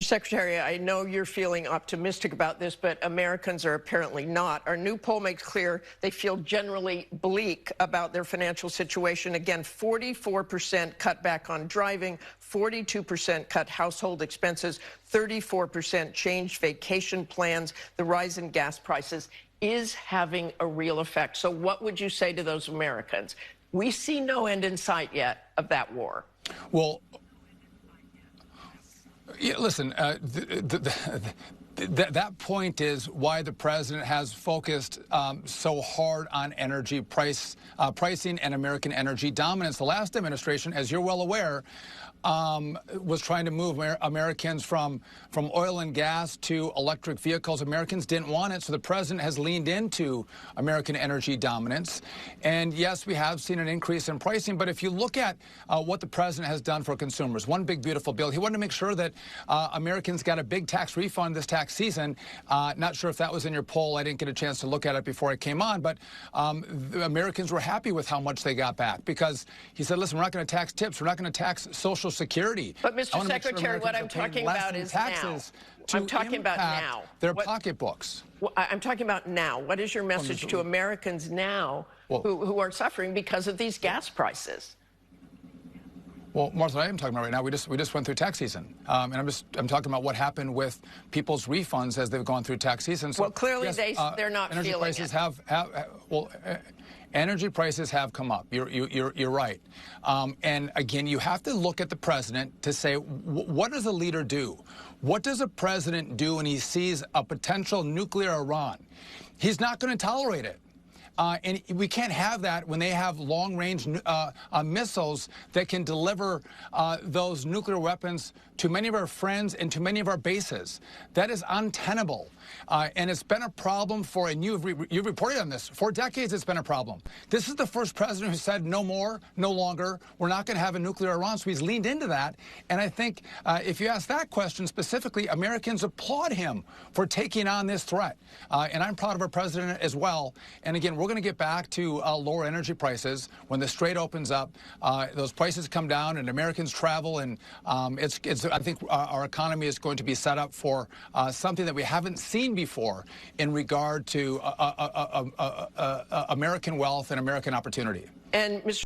Secretary, I know you're feeling optimistic about this, but Americans are apparently not. Our new poll makes clear they feel generally bleak about their financial situation. Again, 44% cut back on driving, 42% cut household expenses, 34% changed vacation plans. The rise in gas prices is having a real effect. So what would you say to those Americans? We see no end in sight yet of that war. Well, yeah, listen, that point is why the president has focused so hard on energy pricing and American energy dominance. The last administration, as you're well aware, was trying to move Americans from oil and gas to electric vehicles. Americans didn't want it, so the president has leaned into American energy dominance. And yes, we have seen an increase in pricing, but if you look at what the president has done for consumers, one big beautiful bill, he wanted to make sure that Americans got a big tax refund this tax season. Not sure if that was in your poll. I didn't get a chance to look at it before I came on, but the Americans were happy with how much they got back because he said, listen, we're not going to tax tips. We're not going to tax Social Security. But, Mr. Secretary, what I'm talking about is now. I'm talking about now. Their pocketbooks. I'm talking about now. What is your message to Americans now who are suffering because of these gas prices? Well, Martha, I am talking about right now. We just went through tax season, and I'm talking about what happened with people's refunds as they've gone through tax season. So, well, clearly yes, they're not energy feeling prices it. Energy prices have come up. You're right. And again, you have to look at the president to say, what does a leader do? What does a president do when he sees a potential nuclear Iran? He's not going to tolerate it. And we can't have that when they have long-range missiles that can deliver those nuclear weapons to many of our friends and to many of our bases. That is untenable. And it's been a problem and you've reported on this. For decades, it's been a problem. This is the first president who said no more, no longer. We're not going to have a nuclear Iran, so he's leaned into that. And I think if you ask that question specifically, Americans applaud him for taking on this threat. And I'm proud of our president as well. And again, we're going to get back to lower energy prices when the Strait opens up. Those prices come down and Americans travel, and I think our economy is going to be set up for something that we haven't seen before in regard to American wealth and American opportunity. And Mr.